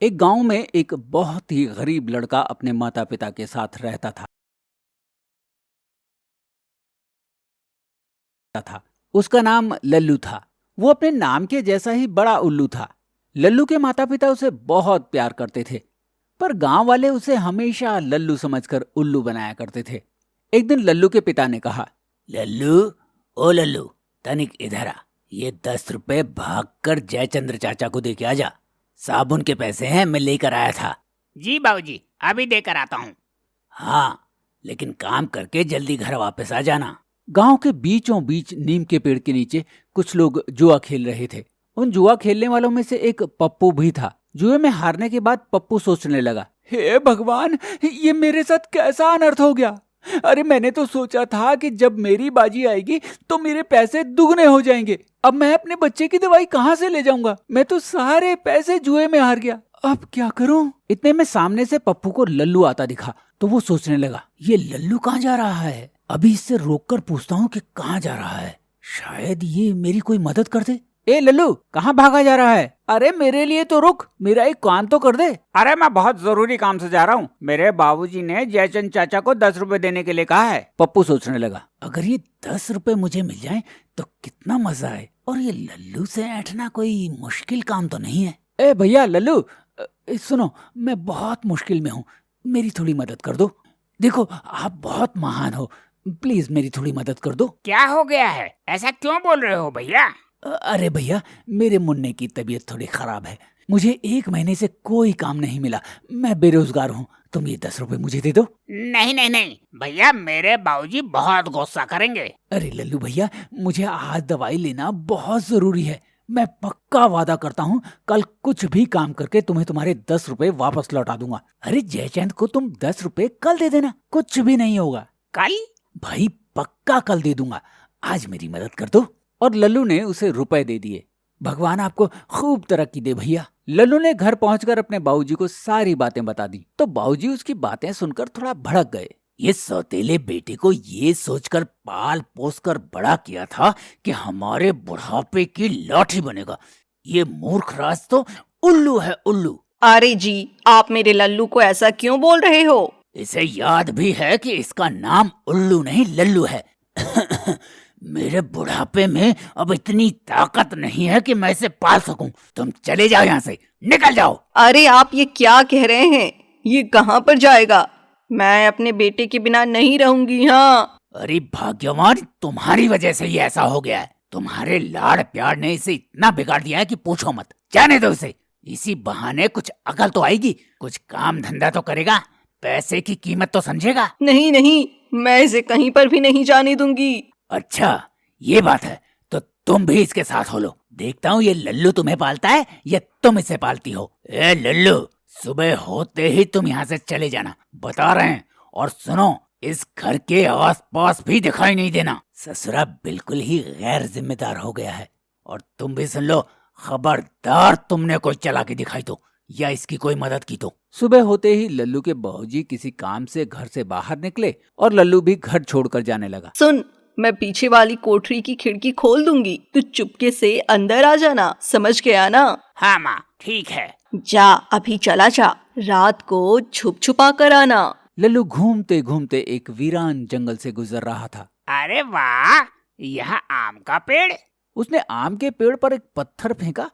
एक गांव में एक बहुत ही गरीब लड़का अपने माता पिता के साथ रहता था। उसका नाम लल्लू था। वो अपने नाम के जैसा ही बड़ा उल्लू था। लल्लू के माता पिता उसे बहुत प्यार करते थे, पर गांव वाले उसे हमेशा लल्लू समझकर उल्लू बनाया करते थे। एक दिन लल्लू के पिता ने कहा, लल्लू, ओ लल्लू, तनिक इधर आ। ये 10 रुपए भाग कर जयचंद्र चाचा को दे के आ जा। साबुन के पैसे हैं, मैं लेकर आया था। जी बाबूजी, अभी देकर आता हूँ। हाँ, लेकिन काम करके जल्दी घर वापस आ जाना। गांव के बीचों बीच नीम के पेड़ के नीचे कुछ लोग जुआ खेल रहे थे। उन जुआ खेलने वालों में से एक पप्पू भी था। जुए में हारने के बाद पप्पू सोचने लगा, हे भगवान, ये मेरे साथ कैसा अनर्थ हो गया। अरे मैंने तो सोचा था कि जब मेरी बाजी आएगी तो मेरे पैसे दुगने हो जाएंगे। अब मैं अपने बच्चे की दवाई कहाँ से ले जाऊंगा। मैं तो सारे पैसे जुए में हार गया। अब क्या करूं। इतने में सामने से पप्पू को लल्लू आता दिखा तो वो सोचने लगा, ये लल्लू कहाँ जा रहा है। अभी इससे रोककर पूछता हूँ कि कहाँ जा रहा है। शायद ये मेरी कोई मदद कर दे। ए लल्लू, कहाँ भागा जा रहा है। अरे मेरे लिए तो रुक, मेरा एक काम तो कर दे। अरे मैं बहुत जरूरी काम से जा रहा हूँ। मेरे बाबूजी ने जयचंद चाचा को 10 रुपए देने के लिए कहा है। पप्पू सोचने लगा, अगर ये 10 रुपए मुझे मिल जाएं तो कितना मजा आए। और ये लल्लू से ऐंठना कोई मुश्किल काम तो नहीं है। ए भैया लल्लू, सुनो, मैं बहुत मुश्किल में हूँ, मेरी थोड़ी मदद कर दो। देखो आप बहुत महान हो, प्लीज मेरी थोड़ी मदद कर दो। क्या हो गया है, ऐसा क्यों बोल रहे हो भैया। अरे भैया, मेरे मुन्ने की तबीयत थोड़ी खराब है। मुझे 1 महीने से कोई काम नहीं मिला। मैं बेरोजगार हूँ। तुम ये 10 रुपए मुझे दे दो। नहीं नहीं नहीं भैया, मेरे बाबूजी बहुत गुस्सा करेंगे। अरे लल्लू भैया, मुझे आज दवाई लेना बहुत जरूरी है। मैं पक्का वादा करता हूँ कल कुछ भी काम करके तुम्हें तुम्हारे 10 रुपए वापस लौटा दूंगा। अरे जयचंद को तुम 10 रुपए कल दे देना, कुछ भी नहीं होगा। कल? भाई पक्का कल दे दूंगा, आज मेरी मदद कर दो। और लल्लू ने उसे रुपए दे दिए। भगवान आपको खूब तरक्की दे भैया। लल्लू ने घर पहुंचकर अपने बाबूजी को सारी बातें बता दी तो बाबूजी उसकी बातें सुनकर थोड़ा भड़क गए। ये सौतेले बेटे को ये सोचकर पाल पोस कर बड़ा किया था कि हमारे बुढ़ापे की लाठी बनेगा। ये मूर्ख राज तो उल्लू है, उल्लू। अरे जी, आप मेरे लल्लू को ऐसा क्यों बोल रहे हो। इसे याद भी है कि इसका नाम उल्लू नहीं लल्लू है। मेरे बुढ़ापे में अब इतनी ताकत नहीं है कि मैं इसे पाल सकूं। तुम चले जाओ यहाँ से, निकल जाओ। अरे आप ये क्या कह रहे हैं, ये कहाँ पर जाएगा। मैं अपने बेटे के बिना नहीं रहूंगी। हाँ, अरे भाग्यवान, तुम्हारी वजह से ये ऐसा हो गया है। तुम्हारे लाड़ प्यार ने इसे इतना बिगाड़ दिया है कि पूछो मत। जाने दो इसे, इसी बहाने कुछ अकल तो आएगी, कुछ काम धंधा तो करेगा, पैसे की कीमत तो समझेगा। नहीं नहीं, मैं इसे कहीं पर भी नहीं जाने दूंगी। अच्छा ये बात है, तो तुम भी इसके साथ हो लो। देखता हूँ ये लल्लू तुम्हें पालता है या तुम इसे पालती हो। ए लल्लू, सुबह होते ही तुम यहाँ से चले जाना, बता रहे हैं। और सुनो, इस घर के आसपास भी दिखाई नहीं देना। ससुरा बिल्कुल ही गैर जिम्मेदार हो गया है। और तुम भी सुन लो, खबरदार तुमने कोई चालाकी दिखाई तो या इसकी कोई मदद की तो। सुबह होते ही लल्लू के बाबूजी किसी काम से घर से बाहर निकले और लल्लू भी घर छोड़कर जाने लगा। सुन, मैं पीछे वाली कोठरी की खिड़की खोल दूंगी, तू चुपके से अंदर आ जाना, समझ गया ना। हाँ माँ, ठीक है। जा, अभी चला जा, रात को छुप छुपा कर आना। लल्लू घूमते घूमते एक वीरान जंगल से गुजर रहा था। अरे वाह, यहाँ आम का पेड़। उसने आम के पेड़ पर एक पत्थर फेंका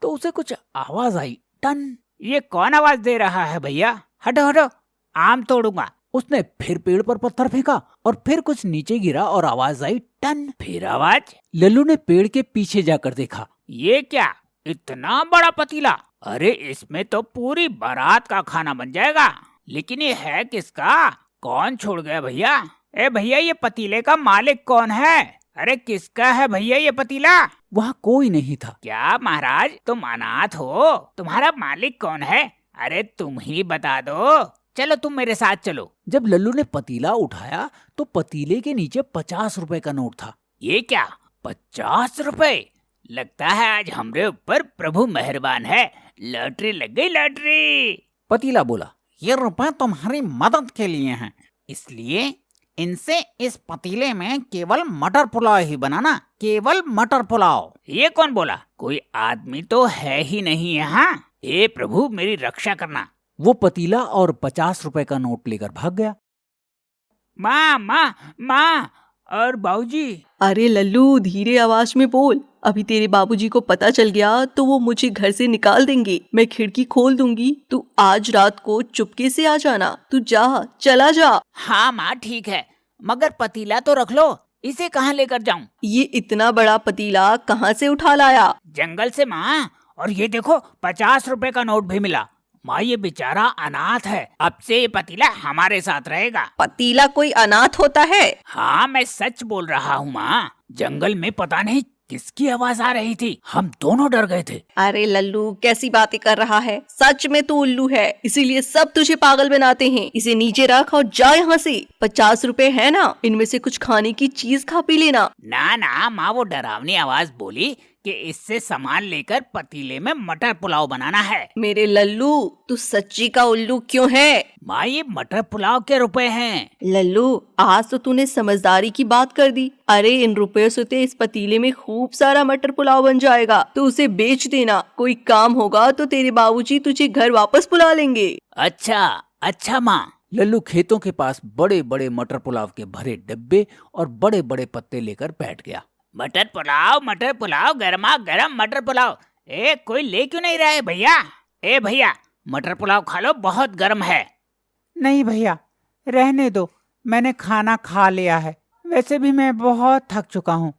तो उसे कुछ आवाज आई, टन। ये कौन आवाज दे रहा है भैया, हटो हटो, आम तोड़ूंगा। उसने फिर पेड़ पर पत्थर फेंका और फिर कुछ नीचे गिरा और आवाज आई, टन। फिर आवाज। लल्लू ने पेड़ के पीछे जाकर देखा। ये क्या, इतना बड़ा पतीला। अरे इसमें तो पूरी बारात का खाना बन जाएगा। लेकिन ये है किसका, कौन छोड़ गया भैया। ए भैया, ये पतीले का मालिक कौन है। अरे किसका है भैया ये पतीला। वहाँ कोई नहीं था। क्या महाराज, तुम अनाथ हो, तुम्हारा मालिक कौन है। अरे तुम ही बता दो, चलो तुम मेरे साथ चलो। जब लल्लू ने पतीला उठाया तो पतीले के नीचे 50 रुपए का नोट था। ये क्या, 50 रुपए। लगता है आज हमरे ऊपर प्रभु मेहरबान है, लॉटरी लग गई, लॉटरी। पतीला बोला, ये रुपए तुम्हारी मदद के लिए हैं, इसलिए इनसे इस पतीले में केवल मटर पुलाव ही बनाना, केवल मटर पुलाव। ये कौन बोला, कोई आदमी तो है ही नहीं यहाँ। ए प्रभु मेरी रक्षा करना। वो पतीला और 50 रुपए का नोट लेकर भाग गया। माँ माँ माँ और बाबूजी। अरे लल्लू, धीरे आवाज में बोल। अभी तेरे बाबूजी को पता चल गया तो वो मुझे घर से निकाल देंगे। मैं खिड़की खोल दूंगी, तू आज रात को चुपके से आ जाना। तू जा, चला जा। हाँ माँ ठीक है, मगर पतीला तो रख लो, इसे कहाँ लेकर जाऊँ? ये इतना बड़ा पतीला कहाँ से उठा लाया? जंगल से माँ। और ये देखो 50 रुपए का नोट भी मिला। माँ ये बेचारा अनाथ है, अब से ये पतीला हमारे साथ रहेगा। पतीला कोई अनाथ होता है? हाँ मैं सच बोल रहा हूँ माँ। जंगल में पता नहीं किसकी आवाज आ रही थी, हम दोनों डर गए थे। अरे लल्लू, कैसी बातें कर रहा है? सच में तू उल्लू है, इसीलिए सब तुझे पागल बनाते हैं। इसे नीचे रख और जा यहाँ से। 50 रुपए है ना, इनमें से कुछ खाने की चीज खा पी लेना। ना ना माँ, वो डरावनी आवाज बोली कि इससे सामान लेकर पतीले में मटर पुलाव बनाना है। मेरे लल्लू, तू सच्ची का उल्लू क्यों है? माँ ये मटर पुलाव के रुपए हैं। लल्लू, आज तो तूने समझदारी की बात कर दी। अरे इन रुपयों से तो इस पतीले में खूब सारा मटर पुलाव बन जाएगा। तो उसे बेच देना, कोई काम होगा तो तेरे बाबूजी तुझे घर वापस बुला लेंगे। अच्छा अच्छा माँ। लल्लू खेतों के पास बड़े बड़े मटर पुलाव के भरे डब्बे और बड़े बड़े पत्ते लेकर बैठ गया। मटर पुलाव, गर्मा गर्म मटर पुलाव। ए कोई ले क्यों नहीं रहा है भैया? ए भैया मटर पुलाव खा लो, बहुत गर्म है। नहीं भैया, रहने दो, मैंने खाना खा लिया है। वैसे भी मैं बहुत थक चुका हूँ।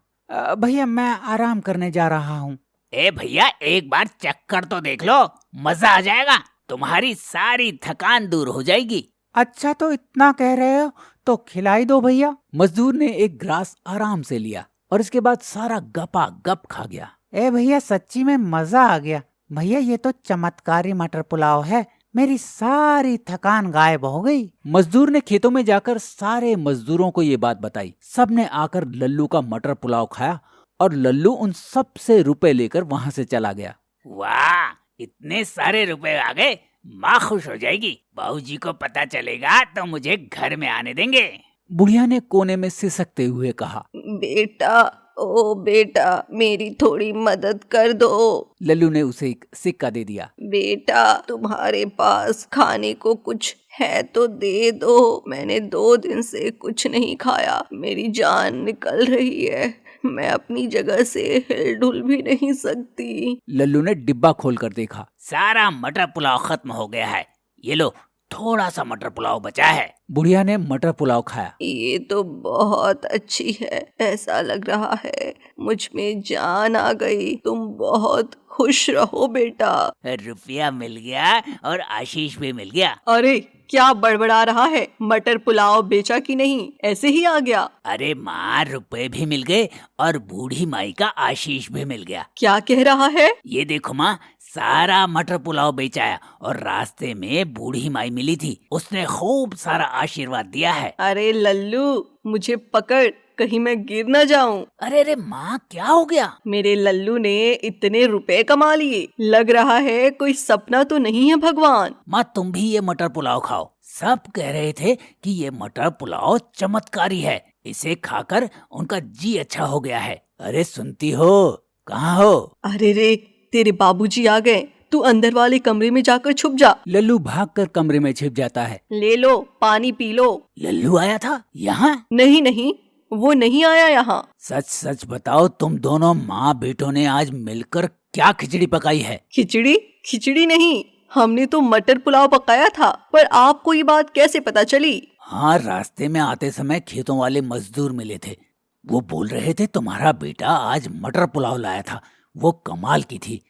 भैया मैं आराम करने जा रहा हूँ। ए भैया एक बार चक्कर तो देख लो, मजा आ जाएगा, तुम्हारी सारी थकान दूर हो जाएगी। अच्छा तो इतना कह रहे हो तो खिलाई दो भैया। मजदूर ने एक ग्रास आराम से लिया और इसके बाद सारा गपा गप खा गया। ए भैया सच्ची में मजा आ गया। भैया ये तो चमत्कारी मटर पुलाव है, मेरी सारी थकान गायब हो गई। मजदूर ने खेतों में जाकर सारे मजदूरों को ये बात बताई। सबने आकर लल्लू का मटर पुलाव खाया और लल्लू उन सब से रुपए लेकर वहाँ से चला गया। वाह, इतने सारे रुपए आ गए, माँ खुश हो जाएगी। बाबूजी को पता चलेगा तो मुझे घर में आने देंगे। बुढ़िया ने कोने में सिसकते हुए कहा, बेटा, ओ बेटा, मेरी थोड़ी मदद कर दो। लल्लू ने उसे एक सिक्का दे दिया। बेटा, तुम्हारे पास खाने को कुछ है तो दे दो। मैंने 2 दिन से कुछ नहीं खाया, मेरी जान निकल रही है, मैं अपनी जगह से हिल-डुल भी नहीं सकती। लल्लू ने डिब्बा खोलकर देखा। सारा मटर पुलाव खत्म हो गया है, ये लो थोड़ा सा मटर पुलाव बचा है। बुढ़िया ने मटर पुलाव खाया। ये तो बहुत अच्छी है, ऐसा लग रहा है मुझ में जान आ गई। तुम बहुत खुश रहो बेटा। रुपया मिल गया और आशीष भी मिल गया। अरे क्या बड़बड़ा रहा है? मटर पुलाव बेचा कि नहीं, ऐसे ही आ गया? अरे माँ, रुपए भी मिल गए और बूढ़ी माई का आशीष भी मिल गया। क्या कह रहा है? ये देखो माँ, सारा मटर पुलाव बेचाया और रास्ते में बूढ़ी माई मिली थी, उसने खूब सारा आशीर्वाद दिया है। अरे लल्लू, मुझे पकड़, कहीं मैं गिर न जाऊं। अरे माँ क्या हो गया? मेरे लल्लू ने इतने रुपए कमा लिए, लग रहा है कोई सपना तो नहीं है भगवान। माँ तुम भी ये मटर पुलाव खाओ, सब कह रहे थे कि ये मटर पुलाव चमत्कारी है, इसे खाकर उनका जी अच्छा हो गया है। अरे सुनती हो, कहाँ हो? अरे रे, तेरे बाबूजी आ गए, तू अंदर वाले कमरे में जाकर छुप जा। लल्लू भागकर कमरे में छिप जाता है। ले लो, पानी पी लो। लल्लू आया था यहाँ? नहीं नहीं, वो नहीं आया यहाँ। सच सच बताओ, तुम दोनों माँ बेटों ने आज मिलकर क्या खिचड़ी पकाई है? खिचड़ी? खिचड़ी नहीं, हमने तो मटर पुलाव पकाया था। पर आपको ये बात कैसे पता चली? हाँ, रास्ते में आते समय खेतों वाले मजदूर मिले थे, वो बोल रहे थे तुम्हारा बेटा आज मटर पुलाव लाया था, वो कमाल की थी,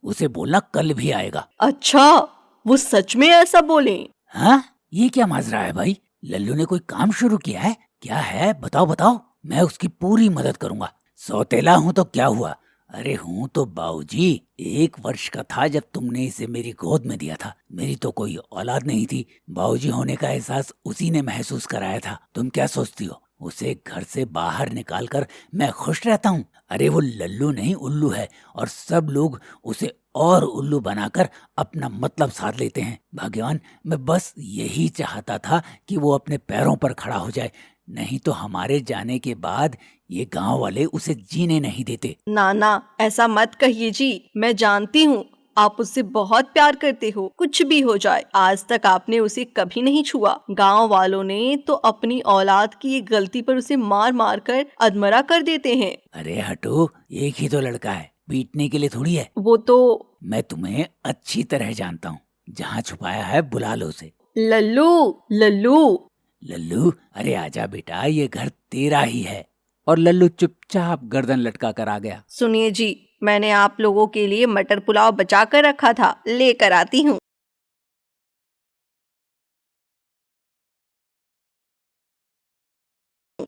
उसे बोलना कल भी आएगा। अच्छा, वो सच में ऐसा बोले? हाँ, ये क्या माजरा है भाई? लल्लू ने कोई काम शुरू किया है? क्या है बताओ बताओ, मैं उसकी पूरी मदद करूंगा। सौतेला हूँ तो क्या हुआ? अरे हूँ तो बाबूजी, 1 वर्ष का था जब तुमने इसे मेरी गोद में दिया था। मेरी तो कोई औलाद नहीं थी, बाबूजी होने का एहसास उसी ने महसूस कराया था। तुम क्या सोचती हो, उसे घर से बाहर निकालकर मैं खुश रहता हूँ? अरे वो लल्लू नहीं उल्लू है, और सब लोग उसे और उल्लू बनाकर अपना मतलब साध लेते हैं। भगवान, मैं बस यही चाहता था कि वो अपने पैरों पर खड़ा हो जाए, नहीं तो हमारे जाने के बाद ये गांव वाले उसे जीने नहीं देते। ना ना, ऐसा मत कहिए जी, मैं जानती हूँ आप उससे बहुत प्यार करते हो, कुछ भी हो जाए आज तक आपने उसे कभी नहीं छुआ। गांव वालों ने तो अपनी औलाद की ये गलती पर उसे मार मार कर अधमरा कर देते हैं। अरे हटो, एक ही तो लड़का है, पीटने के लिए थोड़ी है। वो तो मैं तुम्हें अच्छी तरह जानता हूँ, जहाँ छुपाया है बुला लो उसे। लल्लू लल्लू लल्लू, अरे आजा बेटा, ये घर तेरा ही है। और लल्लू चुपचाप गर्दन लटका कर आ गया। सुनिए जी, मैंने आप लोगों के लिए मटर पुलाव बचा कर रखा था, लेकर आती हूँ।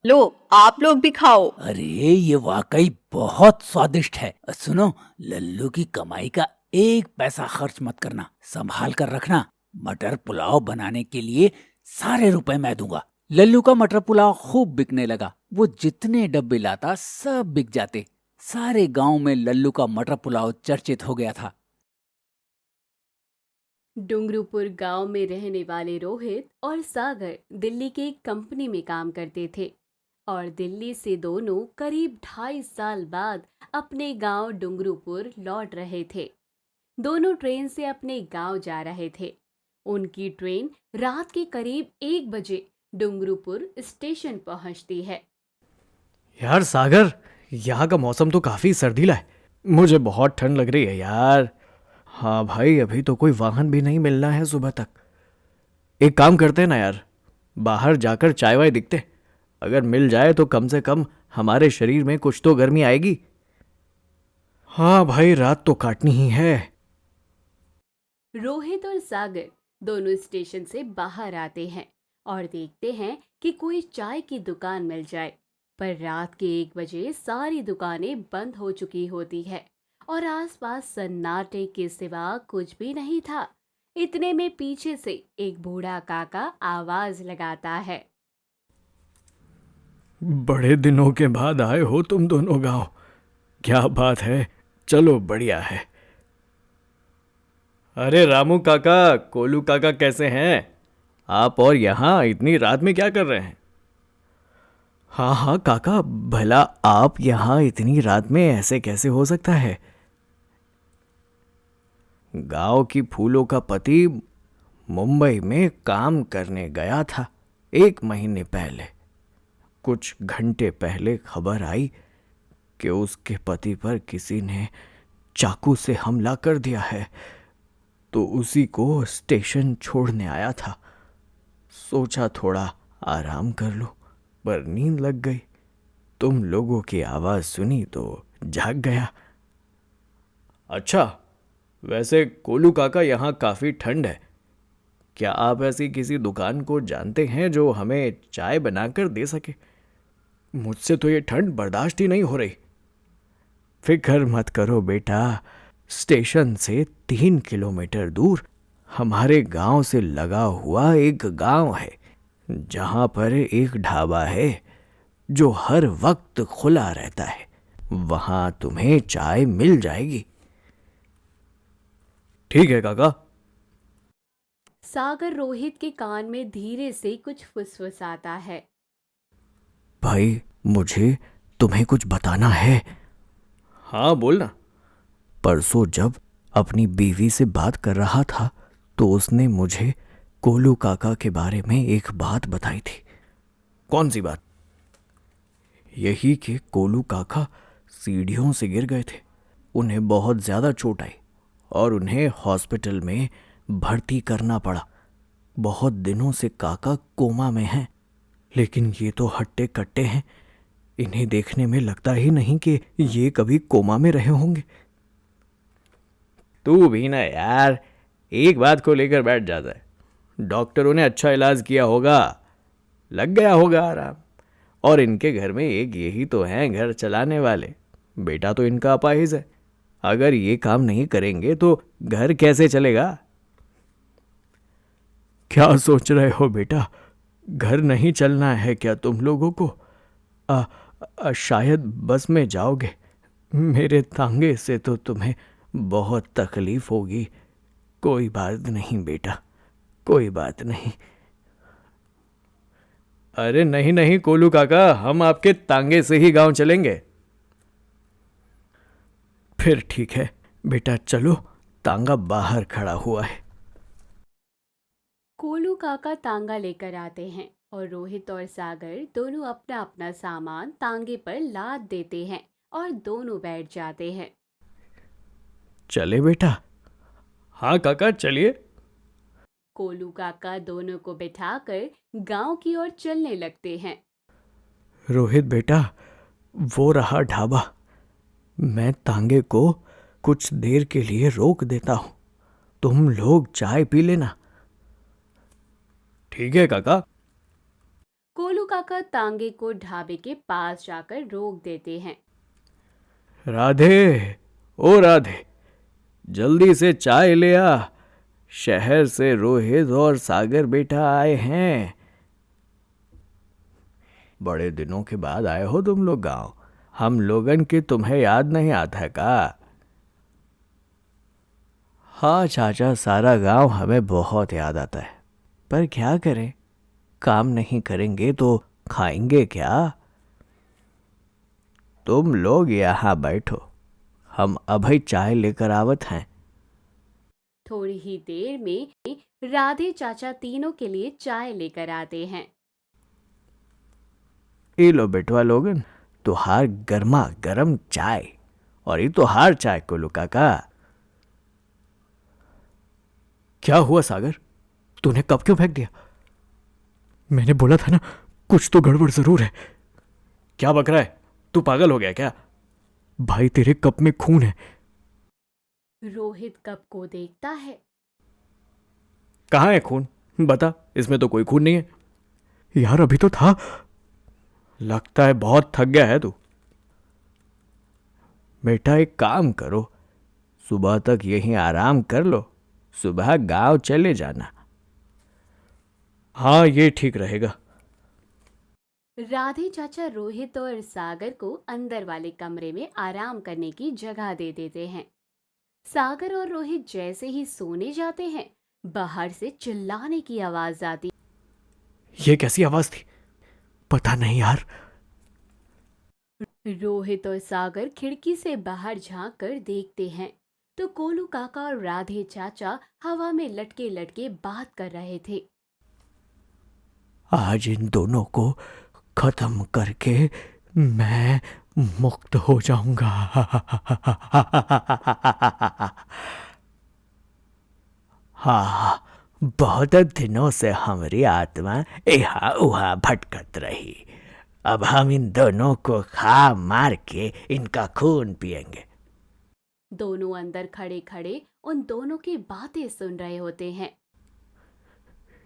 लो, आप लोग भी खाओ। अरे ये वाकई बहुत स्वादिष्ट है। सुनो, लल्लू की कमाई का एक पैसा खर्च मत करना, संभाल कर रखना। मटर पुलाव बनाने के लिए सारे रुपए मैं दूंगा। लल्लू का मटर पुलाव खूब बिकने लगा। वो जितने डब्बे लाता सब बिक जाते। सारे गांव में लल्लू का मटर पुलाव चर्चित हो गया था। डुंगरूपुर गांव में रहने वाले रोहित और सागर दिल्ली की एक कंपनी में काम करते थे और दिल्ली से दोनों करीब 2.5 साल बाद अपने गांव डुंगरूपुर लौट रहे थे। दोनों ट्रेन से अपने गांव जा रहे थे। उनकी ट्रेन रात के करीब 1 बजे डुंगरूपुर स्टेशन पहुंचती है। यार सागर, यहाँ का मौसम तो काफ़ी सर्दीला है। मुझे बहुत ठंड लग रही है यार। हाँ भाई, अभी तो कोई वाहन भी नहीं मिलना है सुबह तक। एक काम करते हैं ना यार, बाहर जाकर चाय वाय दिखते। अगर मिल जाए तो कम से कम हमारे शरीर में कुछ तो गर्मी आएगी। हाँ भाई, रात तो काटनी ही है। रोहित और सागर दोनों स्टेशन से बाहर आते हैं और देखते हैं कि कोई चाय की दुकान मिल जाए, पर रात के 1 बजे सारी दुकानें बंद हो चुकी होती है और आसपास सन्नाटे के सिवा कुछ भी नहीं था। इतने में पीछे से एक बूढ़ा काका आवाज लगाता है। बड़े दिनों के बाद आए हो तुम दोनों गांव, क्या बात है। चलो बढ़िया है। अरे रामू काका, कोलू काका कैसे हैं? आप और यहाँ इतनी रात में क्या कर रहे हैं? हाँ हाँ काका, भला आप यहाँ इतनी रात में ऐसे कैसे हो सकता है? गांव की फूलों का पति मुंबई में काम करने गया था 1 महीने पहले। कुछ घंटे पहले खबर आई कि उसके पति पर किसी ने चाकू से हमला कर दिया है, तो उसी को स्टेशन छोड़ने आया था। सोचा थोड़ा आराम कर लो, पर नींद लग गई। तुम लोगों की आवाज़ सुनी तो जाग गया। अच्छा, वैसे कोलू काका, यहाँ काफ़ी ठंड है। क्या आप ऐसी किसी दुकान को जानते हैं जो हमें चाय बनाकर दे सके? मुझसे तो ये ठंड बर्दाश्त ही नहीं हो रही। फिक्र मत करो बेटा, स्टेशन से 3 किलोमीटर दूर हमारे गांव से लगा हुआ एक गांव है, जहां पर एक ढाबा है जो हर वक्त खुला रहता है। वहां तुम्हें चाय मिल जाएगी। ठीक है काका। सागर रोहित के कान में धीरे से कुछ फुसफुसाता है। भाई, मुझे तुम्हें कुछ बताना है। हाँ बोलना। परसों जब अपनी बीवी से बात कर रहा था तो उसने मुझे कोलू काका के बारे में एक बात बताई थी। कौन सी बात? यही कि कोलू काका सीढ़ियों से गिर गए थे। उन्हें बहुत ज़्यादा चोट आई और उन्हें हॉस्पिटल में भर्ती करना पड़ा। बहुत दिनों से काका कोमा में हैं, लेकिन ये तो हट्टे कट्टे हैं। इन्हें देखने में लगता ही नहीं कि ये कभी कोमा में रहे होंगे। तू भी ना यार, एक बात को लेकर बैठ जाता है। डॉक्टरों ने अच्छा इलाज किया होगा, लग गया होगा आराम। और इनके घर में एक यही तो हैं घर चलाने वाले। बेटा तो इनका अपाहिज है। अगर ये काम नहीं करेंगे तो घर कैसे चलेगा? क्या सोच रहे हो बेटा? घर नहीं चलना है क्या तुम लोगों को? शायद बस में जाओगे। मेरे तांगे से तो तुम्हें बहुत तकलीफ होगी। कोई बात नहीं बेटा, कोई बात नहीं। अरे नहीं नहीं कोलू काका, हम आपके तांगे से ही गांव चलेंगे। फिर ठीक है बेटा, चलो तांगा बाहर खड़ा हुआ है। कोलू काका तांगा लेकर आते हैं और रोहित और सागर दोनों अपना अपना सामान तांगे पर लाद देते हैं और दोनों बैठ जाते हैं। चले बेटा? हाँ काका चलिए। कोलू काका दोनों को बिठाकर गांव की ओर चलने लगते हैं। रोहित बेटा, वो रहा ढाबा। मैं तांगे को कुछ देर के लिए रोक देता हूं, तुम लोग चाय पी लेना। ठीक है काका। कोलू काका तांगे को ढाबे के पास जाकर रोक देते हैं। राधे, ओ राधे, जल्दी से चाय ले आ। शहर से रोहित और सागर बेटा आए हैं। बड़े दिनों के बाद आए हो तुम लोग गांव। हम लोगन की तुम्हें याद नहीं आता का? हाँ चाचा, सारा गांव हमें बहुत याद आता है, पर क्या करें, काम नहीं करेंगे तो खाएंगे क्या? तुम लोग यहाँ बैठो, हम अभी चाय लेकर आवत हैं। थोड़ी ही देर में राधे चाचा तीनों के लिए चाय लेकर आते हैं। ये लो बेटवा लोगन, तुहार गर्मा गर्म चाय। और ये तुहार चाय कोलू काका। क्या हुआ सागर, तूने कप क्यों फेंक दिया? मैंने बोला था ना, कुछ तो गड़बड़ जरूर है। क्या बक रहा है, तू पागल हो गया क्या? भाई तेरे कप में खून है। रोहित कप को देखता है। कहाँ है खून? बता, इसमें तो कोई खून नहीं है। यार अभी तो था। लगता है बहुत थक गया है तू। बेटा एक काम करो, सुबह तक यहीं आराम कर लो, सुबह गांव चले जाना। हाँ ये ठीक रहेगा। राधे चाचा रोहित और सागर को अंदर वाले कमरे में आराम करने की जगह दे देते हैं। सागर और रोहित जैसे ही सोने जाते हैं, बाहर से चिल्लाने की आवाज आती। ये कैसी आवाज थी? पता नहीं यार। रोहित और सागर खिड़की से बाहर झांक कर देखते हैं तो कोलू काका और राधे चाचा हवा में लटके लटके बात कर रहे थे। आज इन दोनों को खत्म करके मैं मुक्त हो जाऊंगा। हाँ, बहुत दिनों से हमारी आत्मा यहाँ उहाँ भटकत रही। अब हम इन दोनों को खा मार के इनका खून पिएंगे। दोनों अंदर खड़े खड़े उन दोनों की बातें सुन रहे होते हैं।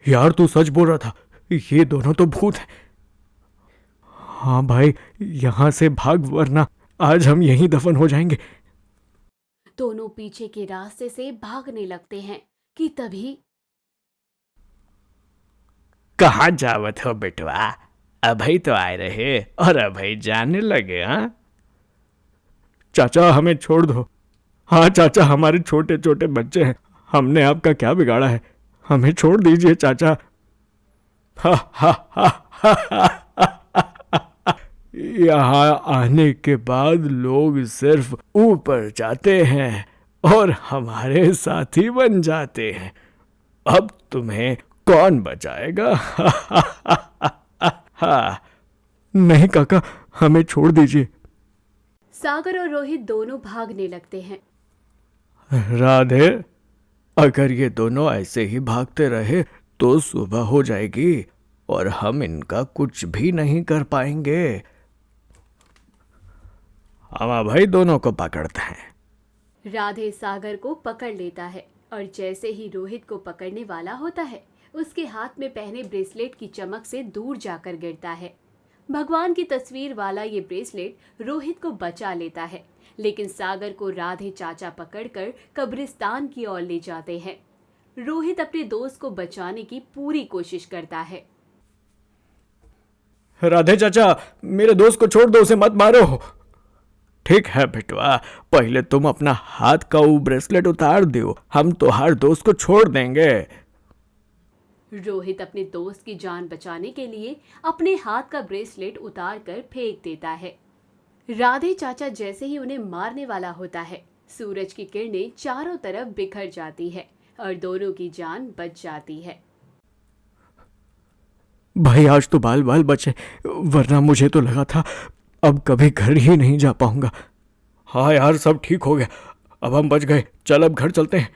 यार तू सच बोल रहा था, ये दोनों तो भूत हैं। हाँ भाई, यहाँ से भाग वरना आज हम यहीं दफन हो जाएंगे। दोनों पीछे के रास्ते से भागने लगते हैं कि तभी कहाँ जावत हो बेटवा? अभी तो आए रहे और अभी जाने लगे। हाँ चाचा हमें छोड़ दो। हाँ चाचा, हमारे छोटे छोटे बच्चे हैं, हमने आपका क्या बिगाड़ा है, हमें छोड़ दीजिए चाचा। हा हा हा हा हा। यहाँ आने के बाद लोग सिर्फ ऊपर जाते हैं और हमारे साथी बन जाते हैं। अब तुम्हें कौन बचाएगा? हाँ नहीं काका, हमें छोड़ दीजिए। सागर और रोहित दोनों भागने लगते हैं। राधे, अगर ये दोनों ऐसे ही भागते रहे तो सुबह हो जाएगी और हम इनका कुछ भी नहीं कर पाएंगे। हम भाई दोनों को पकड़ते हैं। राधे सागर को पकड़ लेता है और जैसे ही रोहित को पकड़ने वाला होता है, उसके हाथ में पहने ब्रेसलेट की चमक से दूर जाकर गिरता है। भगवान की तस्वीर वाला ये ब्रेसलेट रोहित को बचा लेता है, लेकिन सागर को राधे चाचा पकड़कर कब्रिस्तान की ओर ले जाते हैं। रोहित अपने दोस्त को बचाने की पूरी कोशिश करता है। राधे चाचा, मेरे दोस्त को छोड़ दो, उसे मत मारो। ठीक है बेटवा, पहले तुम अपना हाथ का वो ब्रेसलेट उतार दो, हम तो हर दोस्त को छोड़ देंगे। रोहित अपने दोस्त की जान बचाने के लिए अपने हाथ का ब्रेसलेट उतार कर फेंक देता है। राधे चाचा जैसे ही उन्हें मारने वाला होता है, सूरज की किरणें चारों तरफ बिखर जाती है और दोनों की जान बच जाती है। भाई आज तो बाल बाल बचे, वरना मुझे तो लगा था अब कभी घर ही नहीं जा पाऊंगा। हाँ यार, सब ठीक हो गया, अब हम बच गए। चल अब घर चलते हैं।